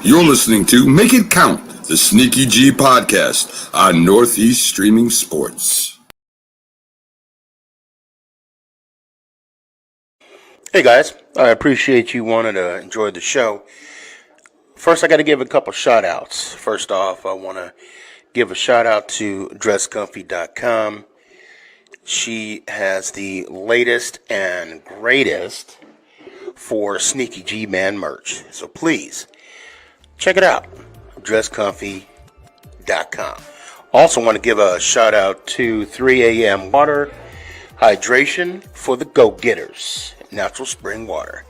You're listening to Make It Count, the Sneakyg podcast on Northeast Streaming Sports. Hey guys, I appreciate you wanting to enjoy the show. First, I got to give a couple shout outs. First off, I want to give a shout out to dresscomfy.com. She has the latest and greatest for Sneakyg Man merch. So please check it out. dresscomfy.com. Also want to give a shout out to 3 a.m. Water Hydration for the go-getters. Natural spring water.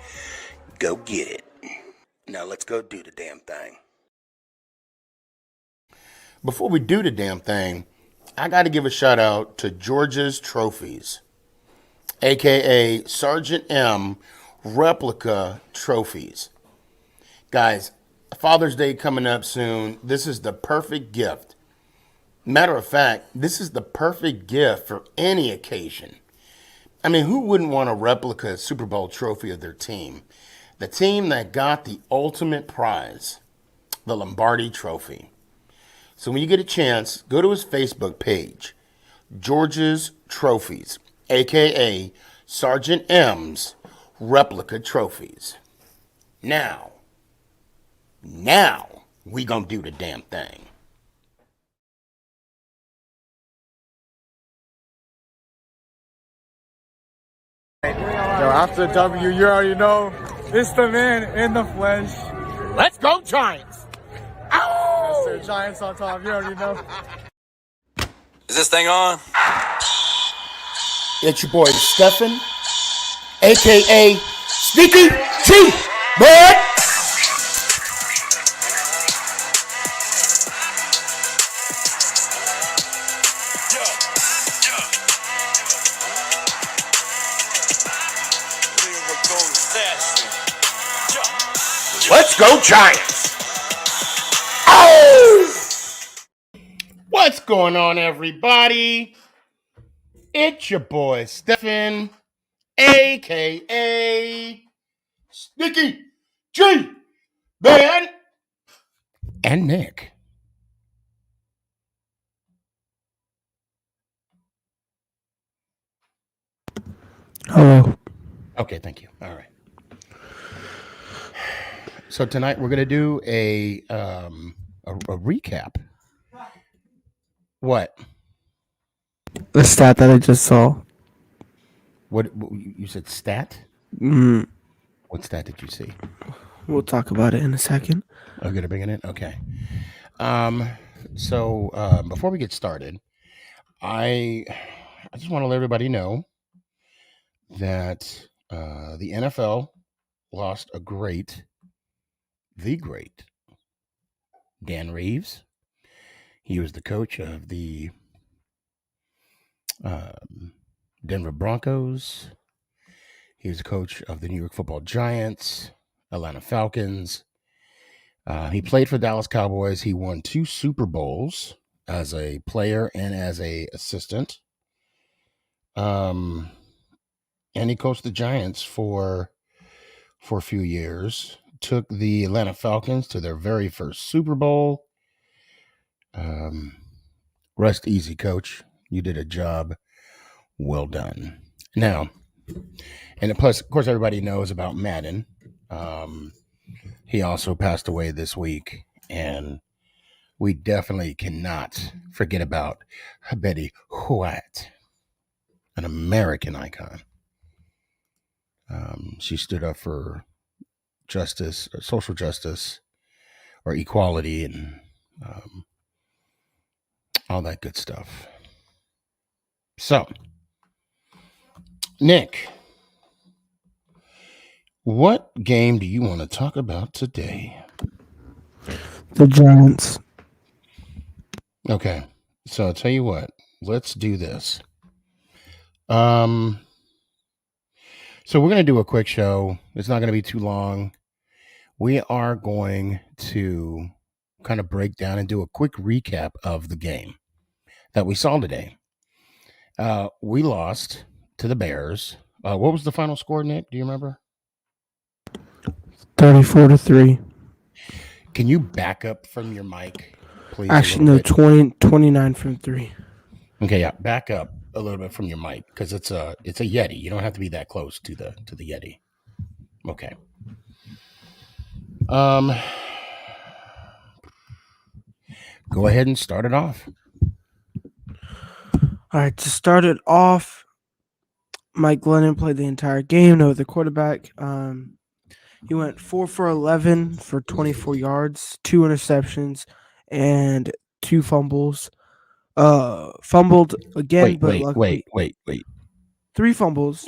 Go get it. Now let's go do the damn thing. Before we do the damn thing, I got to give a shout out to George's Trophies, aka Sergeant M replica trophies. Guys, Father's Day coming up soon. This is the perfect gift. Matter of fact, this is the perfect gift for any occasion. I mean, who wouldn't want a replica Super Bowl trophy of their team? The team that got the ultimate prize, the Lombardi Trophy. So when you get a chance, go to his Facebook page, George's Trophies, a.k.a. Sergeant M's replica trophies. Now, we gonna do the damn thing. Yo, after W, you already know, it's the man in the flesh. Let's go Giants! Ow! Mr. Giants on top, you already know. Is this thing on? It's your boy Stephen, a.k.a. Sneakyg, bud! Let's go Giants! Oh! What's going on, everybody? It's your boy Stephen, a.k.a. Sneakyg, man, and Nick. Hello. Okay, thank you. All right. So tonight we're gonna do a recap. What? The stat that I just saw. What you said? Stat? Mm, What stat did you see? we'll talk about it in a second. Oh, gonna bring it in. Okay. So before we get started, I just want to let everybody know that the NFL lost the great Dan Reeves. He was the coach of the Denver Broncos. He was the coach of the New York Football Giants, Atlanta Falcons. He played for the Dallas Cowboys. He won 2 Super Bowls as a player and as a assistant. And he coached the Giants for a few years. Took the Atlanta Falcons to their very first Super Bowl. Rest easy, coach. You did a job well done. Now, and plus, of course, everybody knows about Madden. He also passed away this week, and we definitely cannot forget about Betty White, an American icon. She stood up for justice, or social justice, or equality, and all that good stuff. So, Nick, what game do you want to talk about today? The Giants. Okay, so I'll tell you what. Let's do this. So we're going to do a quick show. It's not going to be too long. We are going to kind of break down and do a quick recap of the game that we saw today. We lost to the Bears. What was the final score, Nick? Do you remember? 34-3. Can you back up from your mic, please? Actually, no, 29 from 3. Okay, yeah, back up a little bit from your mic because it's a Yeti. You don't have to be that close to the Yeti. Okay. Go ahead and start it off. All right, to start it off, Mike Glennon played the entire game. No, the quarterback. He went 4 for 11 for 24 yards, 2 interceptions, and 2 fumbles. Fumbled again, but luckily wait. 3 fumbles.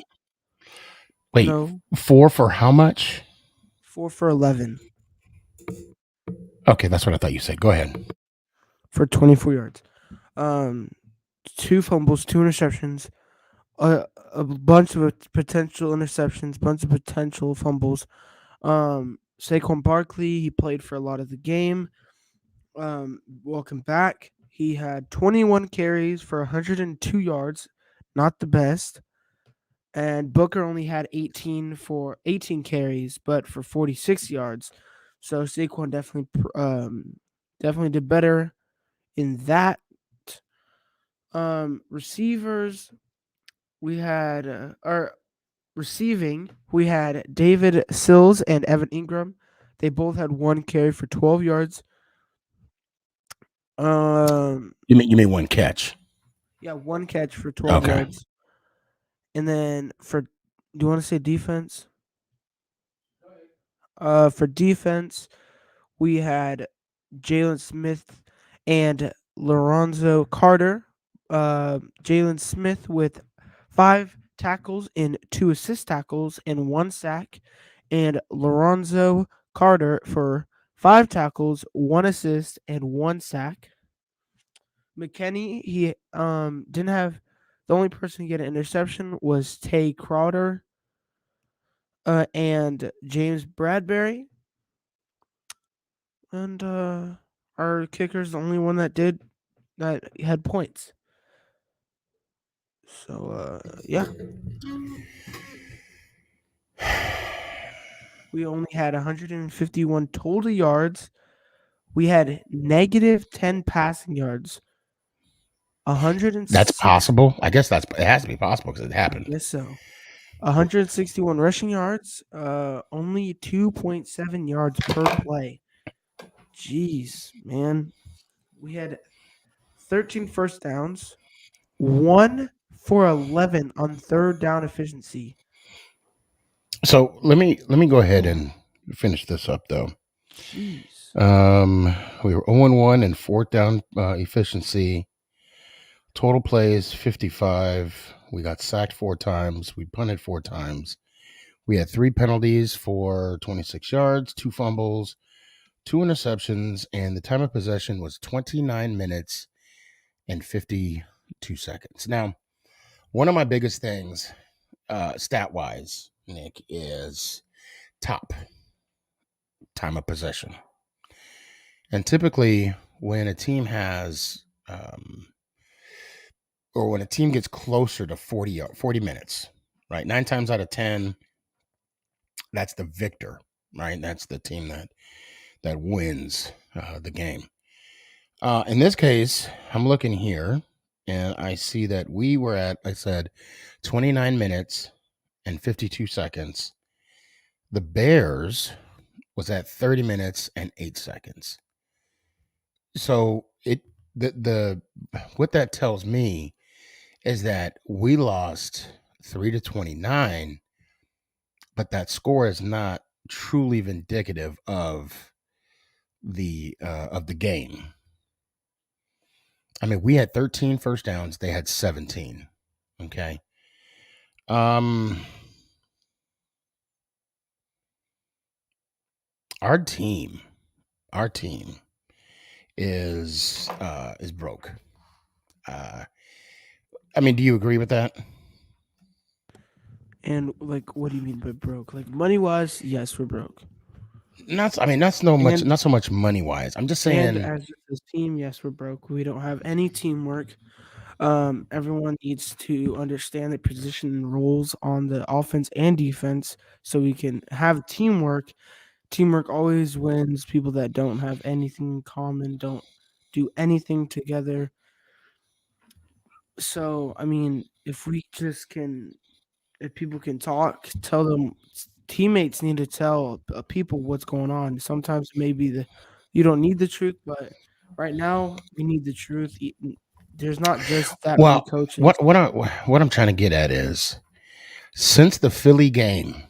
Wait, No, 4 for how much? 4 for 11 Okay, that's what I thought you said. Go ahead. for 24 yards. 2 fumbles, 2 interceptions, a bunch of potential interceptions, bunch of potential fumbles. Saquon Barkley, he played for a lot of the game. Welcome back. He had 21 carries for 102 yards, not the best. And Booker only had 18 carries, but for 46 yards. So Saquon definitely did better in that. Receivers, we had receiving, we had David Sills and Evan Ingram. They both had 1 carry for 12 yards. You mean 1 catch? Yeah, 1 catch for 12 yards. And then do you want to say defense? For defense, we had Jalen Smith and Lorenzo Carter. Jalen Smith with 5 tackles and 2 assist tackles and 1 sack, and Lorenzo Carter for 5 tackles, 1 assist, and 1 sack. McKinney, he didn't have, the only person to get an interception was Tay Crowder and James Bradbury. And our kicker's the only one that had points. So yeah. We only had 151 total yards. We had negative 10 passing yards. 106. That's possible. I guess it has to be possible because it happened. Yes, so 161 rushing yards. Only 2.7 yards per play. Jeez, man. We had 13 first downs. 1 for 11 on third down efficiency. So let me go ahead and finish this up though. Jeez. We were 0-1 in fourth down efficiency. Total plays 55. We got sacked 4 times. We punted 4 times. We had 3 penalties for 26 yards, 2 fumbles, 2 interceptions, and the time of possession was 29 minutes and 52 seconds. Now, one of my biggest things, stat-wise, Nick, is top time of possession. And typically, when a team has, or when a team gets closer to 40 minutes, right? 9 times out of 10, that's the victor, right? That's the team that wins the game. In this case, I'm looking here, and I see that we were at, I said, 29 minutes and 52 seconds. The Bears was at 30 minutes and 8 seconds. So what that tells me is that we lost 3-29, but that score is not truly indicative of the game. I mean, we had 13 first downs, they had 17. Okay. Our team is broke. I mean, do you agree with that? And like, what do you mean by broke? Like money wise, yes, we're broke. Not so much money wise. I'm just saying, and as a team, yes, we're broke. We don't have any teamwork. Everyone needs to understand the position and roles on the offense and defense so we can have teamwork Teamwork always wins. People that don't have anything in common don't do anything together. So, I mean, if people can talk, tell them teammates need to tell people what's going on. Sometimes maybe you don't need the truth, but right now we need the truth. There's not just that many Well, coaches. what I'm trying to get at is, since the Philly game,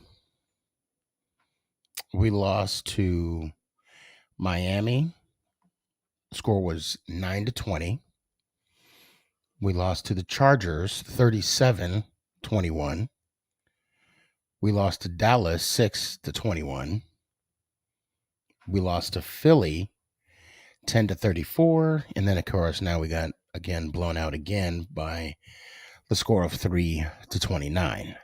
we lost to Miami. Score was 9-20. We lost to the Chargers 37-21. We lost to Dallas 6-21. We lost to Philly 10-34. And then, of course, now we got again blown out again by the score of 3-29.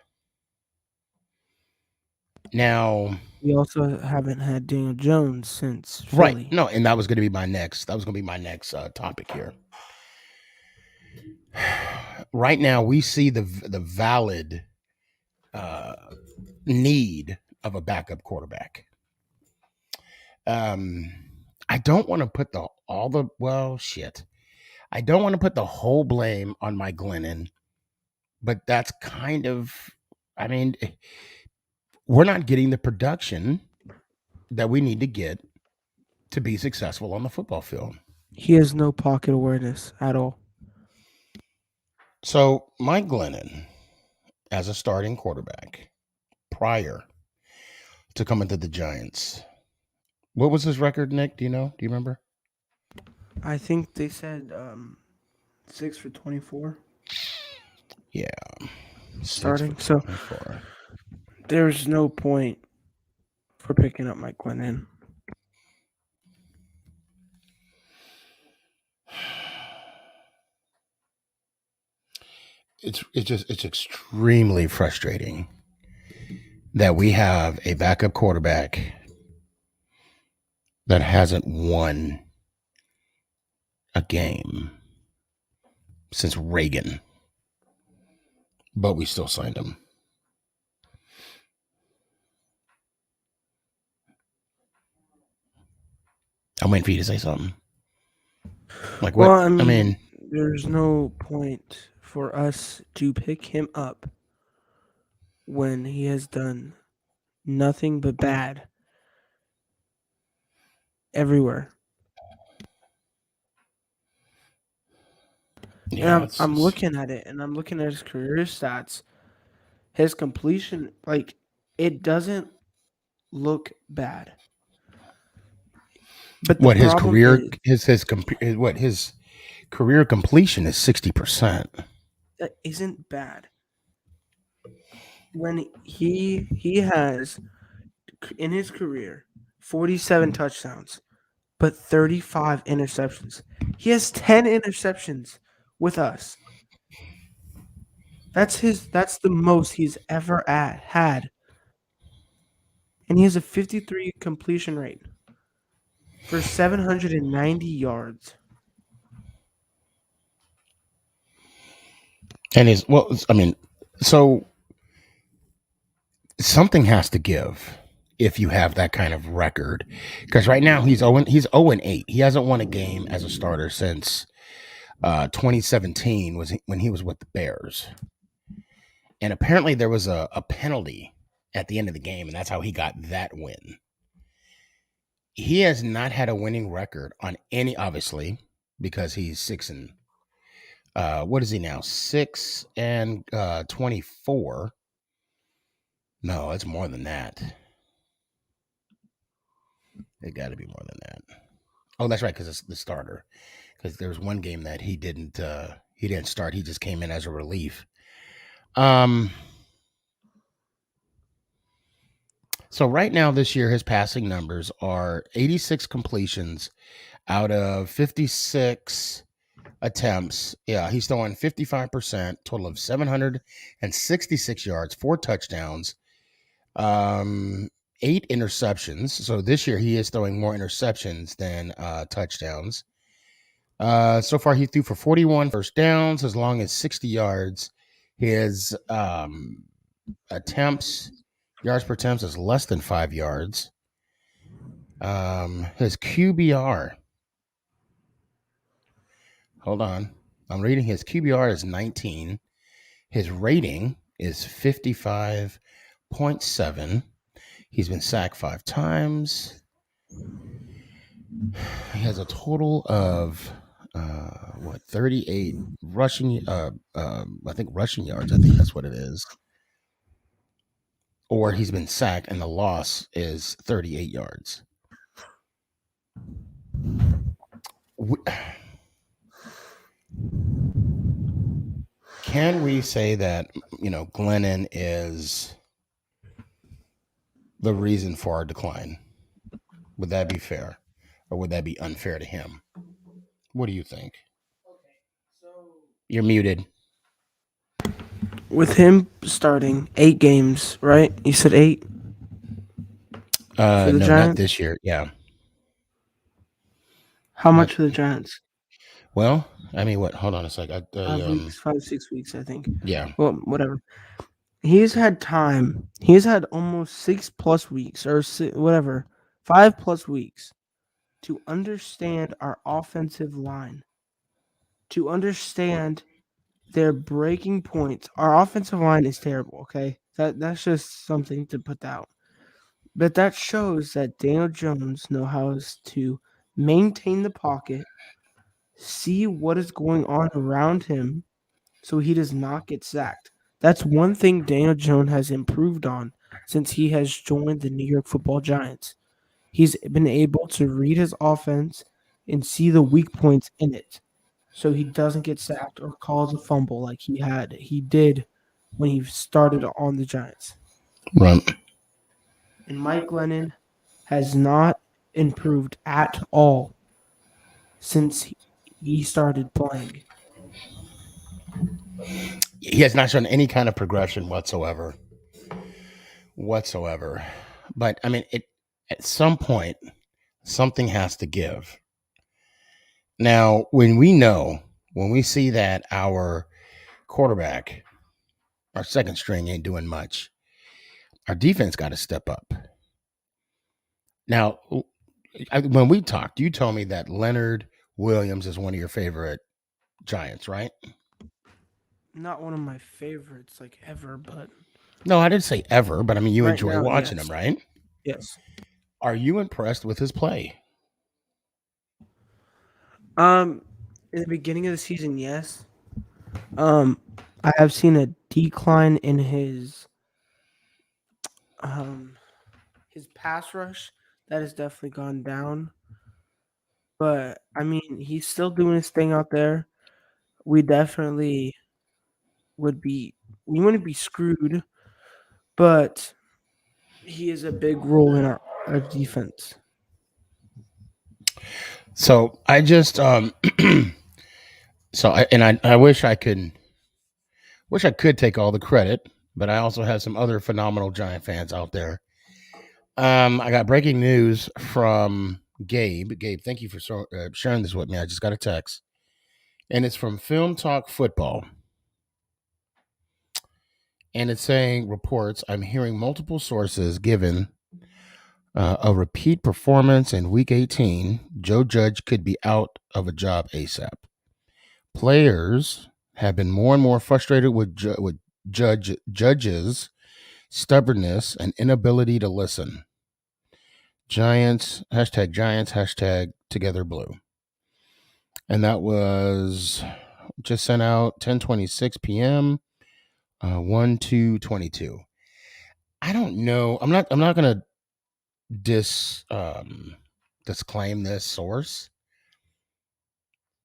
Now, We also haven't had Daniel Jones since Philly. right? No, and that was going to be my next. That was going to be my next topic here. Right now, we see the valid need of a backup quarterback. I don't want to put I don't want to put the whole blame on Mike Glennon, but that's kind of, I mean, we're not getting the production that we need to get to be successful on the football field. He has no pocket awareness at all. So Mike Glennon, as a starting quarterback, prior to coming to the Giants, what was his record, Nick? Do you know? Do you remember? I think they said 6 for 24. Yeah. Starting. So there's no point for picking up Mike Glennon. It's extremely frustrating that we have a backup quarterback that hasn't won a game since Reagan, but we still signed him. I'm waiting for you to say something. Like what? Well, I mean, there's no point for us to pick him up when he has done nothing but bad everywhere. Yeah, And I'm looking at it, and I'm looking at his career stats. His completion, like, it doesn't look bad. But what his career his career completion is 60%. That isn't bad. When he has in his career 47 touchdowns, but 35 interceptions. He has 10 interceptions with us. That's the most he's ever had. And he has a 53 completion rate for 790 yards. And so something has to give if you have that kind of record. Because right now he's 0-8. He hasn't won a game as a starter since 2017 was when he was with the Bears. And apparently there was a penalty at the end of the game, and that's how he got that win. He has not had a winning record on any, obviously, because he's 6 and what is he now? 6 and 24. No, it's more than that. It got to be more than that. Oh, that's right, because it's the starter. Because there was one game that he didn't start. He just came in as a relief. So right now this year, his passing numbers are 86 completions out of 56 attempts. Yeah, he's throwing 55%, total of 766 yards, 4 touchdowns, 8 interceptions. So this year he is throwing more interceptions than touchdowns. So far he threw for 41 first downs, as long as 60 yards. His yards per attempt is less than 5 yards. His QBR. Hold on. I'm reading his QBR is 19. His rating is 55.7. He's been sacked 5 times. He has a total of 38 rushing I think rushing yards. I think that's what it is. Or he's been sacked and the loss is 38 yards. Can we say that, Glennon is the reason for our decline? Would that be fair? Or would that be unfair to him? What do you think? You're muted. With him starting 8 games, right? You said 8? No, Giants? not this year. Yeah. How much for the Giants? Well, I mean, what? Hold on a sec. 5-6 weeks, I think. Yeah. Well, whatever. He's had time. He's had almost 6+ weeks or whatever, 5+ weeks to understand our offensive line, to understand their breaking points. Our offensive line is terrible, okay? That's just something to put out. But that shows that Daniel Jones knows how to maintain the pocket, see what is going on around him so he does not get sacked. That's one thing Daniel Jones has improved on since he has joined the New York Football Giants. He's been able to read his offense and see the weak points in it so he doesn't get sacked or cause a fumble like he did when he started on the Giants. Right. And Mike Glennon has not improved at all since he started playing. He has not shown any kind of progression whatsoever. But I mean, at some point, something has to give. Now, when we see that our quarterback, our second string, ain't doing much, our defense got to step up. Now, when we talked, you told me that Leonard Williams is one of your favorite Giants, right? Not one of my favorites like ever, but No, I didn't say ever, but I mean, you right enjoy now, watching yes. him, right? Yes. Are you impressed with his play? In the beginning of the season, yes. I have seen a decline in his pass rush. That has definitely gone down. But I mean, he's still doing his thing out there. We definitely we wouldn't be screwed, but he is a big role in our defense. So I just I wish I could take all the credit, but I also have some other phenomenal Giant fans out there. I got breaking news from Gabe. Gabe, thank you for sharing this with me. I just got a text, and it's from Film Talk Football. And it's saying reports, I'm hearing multiple sources given a repeat performance in Week 18. Joe Judge could be out of a job ASAP. Players have been more and more frustrated with Judge's stubbornness and inability to listen. Giants, hashtag Together Blue. And that was just sent out 10:26 p.m. 1/2/22. I don't know. I'm not gonna disclaim this source,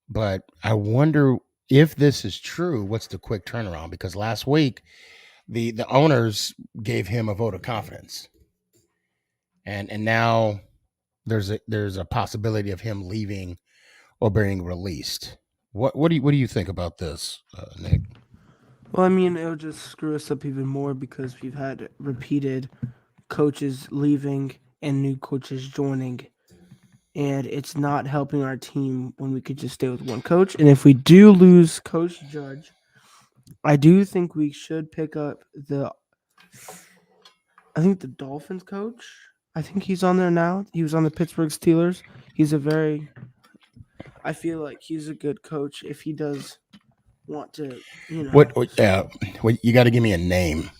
but I wonder if this is true. What's the quick turnaround? Because last week the owners gave him a vote of confidence, and now there's a possibility of him leaving or being released. What do you think about this, Nick? Well, I mean, it'll just screw us up even more because we've had repeated coaches leaving and new coaches joining. And it's not helping our team when we could just stay with one coach. And if we do lose Coach Judge, I do think we should pick up the Dolphins coach. I think he's on there now. He was on the Pittsburgh Steelers. I feel like he's a good coach if he does want to, What you got to give me a name.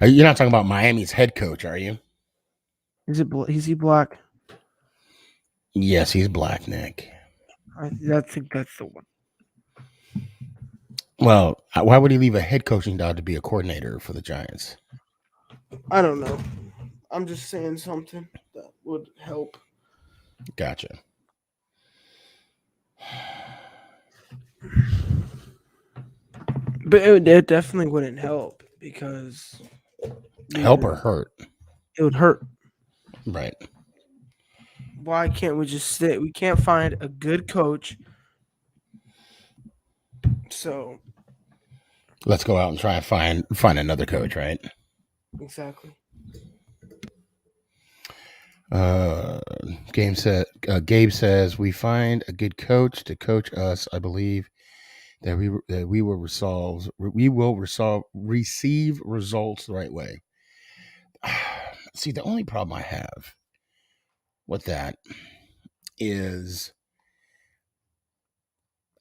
You're not talking about Miami's head coach, are you? Is he black? Yes, he's black, Nick. I think that's the one. Well, why would he leave a head coaching job to be a coordinator for the Giants? I don't know. I'm just saying something that would help. Gotcha. But it definitely wouldn't help because Help or hurt? It would hurt. Right. Why can't we just sit? We can't find a good coach. So let's go out and try and find another coach, right? Exactly. Gabe says we find a good coach to coach us. I believe that we will receive results the right way. See, the only problem I have with that is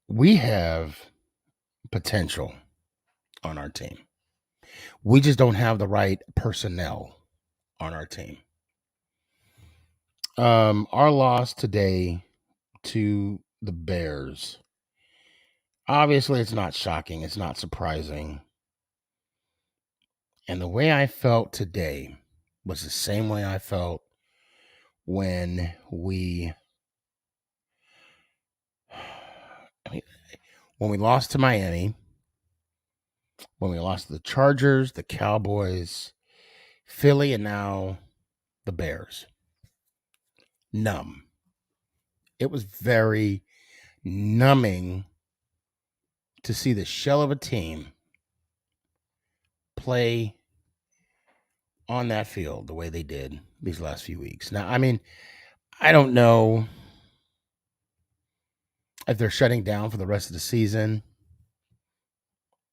we have potential on our team. We just don't have the right personnel on our team. Our loss today to the Bears, obviously it's not shocking, it's not surprising. And the way I felt today was the same way I felt when we lost to Miami, when we lost to the Chargers, the Cowboys, Philly, and now the Bears. Numb. It was very numbing to see the shell of a team play on that field the way they did these last few weeks. Now, I mean, I don't know if they're shutting down for the rest of the season.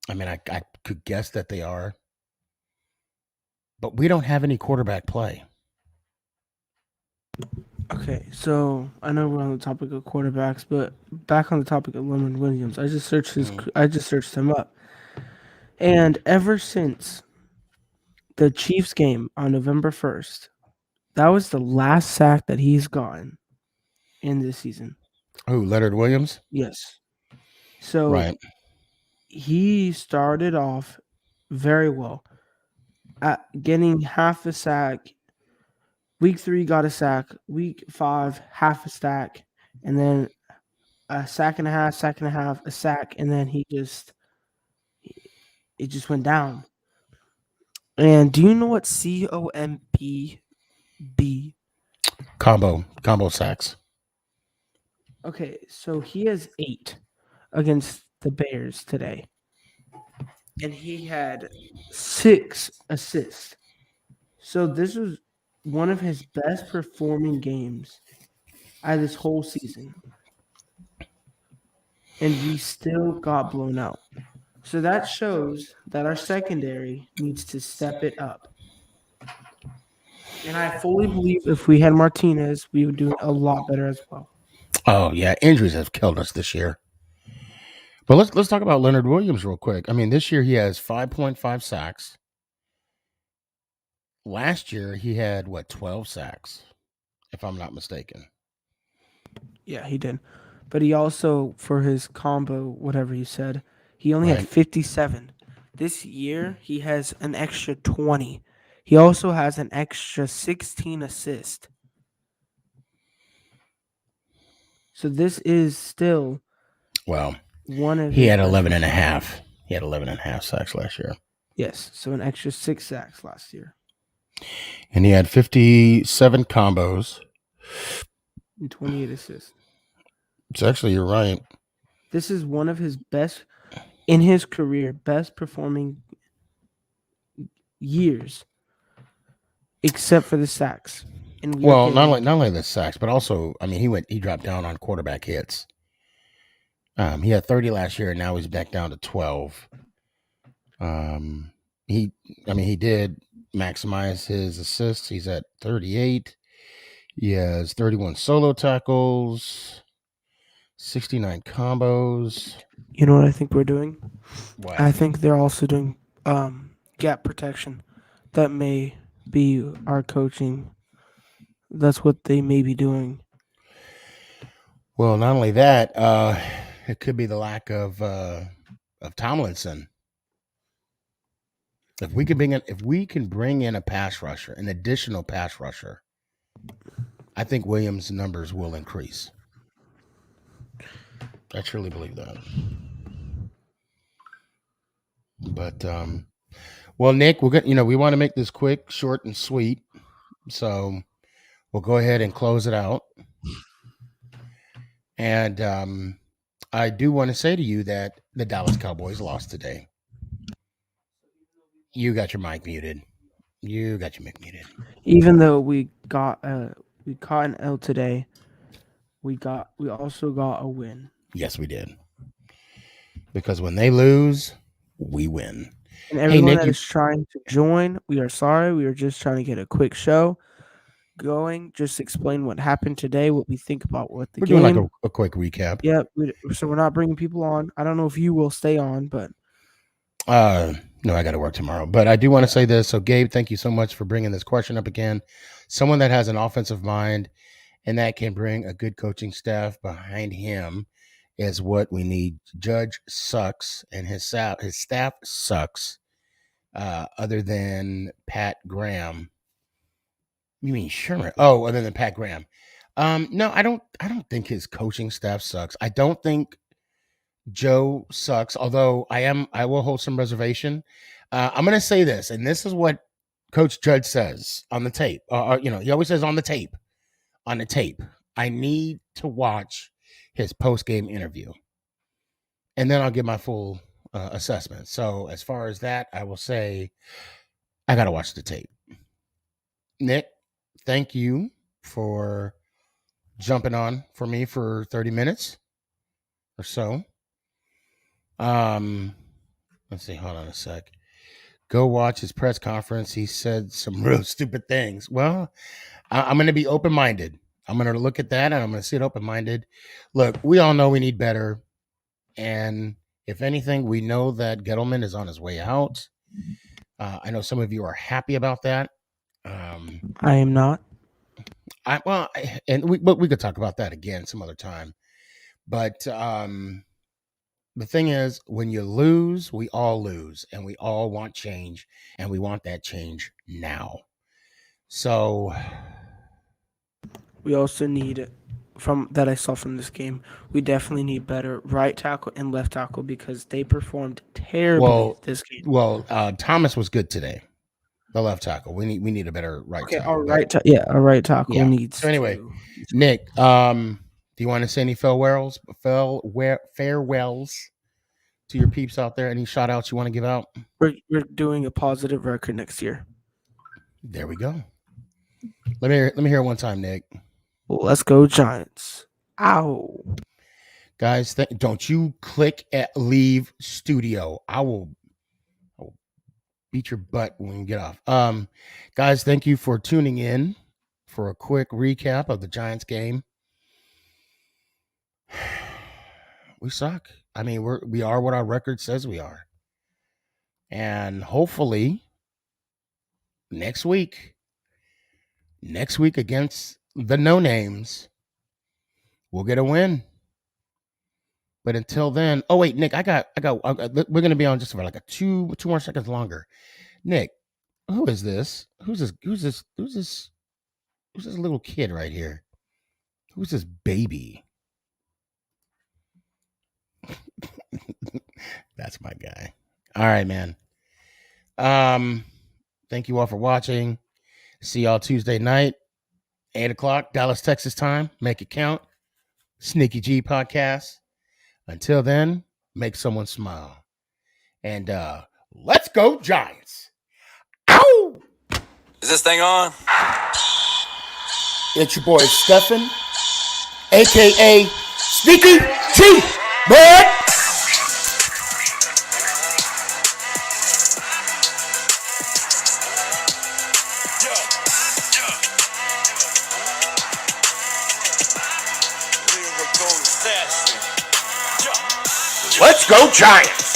I mean, I could guess that they are. But we don't have any quarterback play. Okay, so I know we're on the topic of quarterbacks, but back on the topic of Leonard Williams, I just searched him up, and ever since the Chiefs game on November 1st, that was the last sack that he's gotten in this season. Who, Leonard Williams? Yes. So right. He started off very well at getting half a sack. Week 3 got a sack. Week 5, half a sack, and then a sack and a half, a sack, and then it just went down. And do you know what COMB? Combo sacks. Okay, so he has 8 against the Bears today, and he had 6 assists. So this was one of his best performing games out of this whole season. And we still got blown out. So that shows that our secondary needs to step it up. And I fully believe if we had Martinez, we would do a lot better as well. Oh, yeah. Injuries have killed us this year. But let's talk about Leonard Williams real quick. I mean, this year he has 5.5 sacks. Last year, he had, 12 sacks, if I'm not mistaken. Yeah, he did. But he also, for his combo, whatever he said, he only had 57. This year, he has an extra 20. He also has an extra 16 assists. So this is still one of he had 11 and a half. He had 11 and a half sacks last year. Yes, so an extra 6 sacks last year. And he had 57 combos. And 28 assists. It's actually, you're right. This is one of his best, in his career, best performing years, except for the sacks. And not only the sacks, but also, I mean, he dropped down on quarterback hits. He had 30 last year, and now he's back down to 12. He did maximize his assists. He's at 38. He has 31 solo tackles, 69 combos. You know what I think we're doing? What? I think they're also doing gap protection. That may be our coaching. That's what they may be doing. Well, not only that, it could be the lack of Tomlinson. If we can bring in a pass rusher, an additional pass rusher, I think Williams' numbers will increase. I truly believe that. But well, Nick, we want to make this quick, short, and sweet. So we'll go ahead and close it out. And I do want to say to you that the Dallas Cowboys lost today. You got your mic muted. Even though we caught an L today, we also got a win. Yes, we did. Because when they lose, we win. And everyone that is trying to join, we are sorry. We are just trying to get a quick show going. Just explain what happened today, what we think about what the game. We're doing like a quick recap. Yeah, so we're not bringing people on. I don't know if you will stay on, but no, I got to work tomorrow. But I do want to say this. So, Gabe, thank you so much for bringing this question up again. Someone that has an offensive mind and that can bring a good coaching staff behind him is what we need. Judge sucks, and his staff sucks. Other than Pat Graham. You mean Sherman? Oh, other than Pat Graham. No, I don't think his coaching staff sucks. I don't think Joe sucks, although I will hold some reservation. I'm going to say this, and this is what Coach Judge says on the tape. He always says on the tape. I need to watch his post-game interview, and then I'll give my full assessment. So as far as that, I will say I got to watch the tape. Nick, thank you for jumping on for me for 30 minutes or so. Let's see. Hold on a sec. Go watch his press conference. He said some real stupid things. Well, I'm going to be open-minded. I'm going to look at that and I'm going to see it open-minded. Look, we all know we need better. And if anything, we know that Gettleman is on his way out. I know some of you are happy about that. I am not. But we could talk about that again some other time. But the thing is, when you lose, we all lose, and we all want change, and we want that change now. So we also need, from that I saw from this game, we definitely need better right tackle and left tackle because they performed terribly this game. Well, Thomas was good today. The left tackle. We need a better right tackle. Our right tackle needs. So anyway, Nick, do you want to say any farewells to your peeps out there? Any shout outs you want to give out? We're doing a positive record next year. There we go. Let me hear it one time, Nick. Let's go Giants. Ow. Guys, don't you click at leave studio. I will beat your butt when you get off. Guys, thank you for tuning in for a quick recap of the Giants game. We suck. I mean, we are what our record says we are. And hopefully next week against the no-names, we'll get a win. But until then, oh wait, Nick, we're going to be on just for like two more seconds longer. Nick, who is this? Who's this little kid right here? Who's this baby? That's my guy. All right, man. Thank you all for watching. See y'all Tuesday night, 8:00 Dallas, Texas time. Make it count. Sneakyg podcast. Until then, make someone smile. And let's go Giants. Ow! Is this thing on? It's your boy Stefan, a.k.a. Sneakyg, bud. Let's go Giants!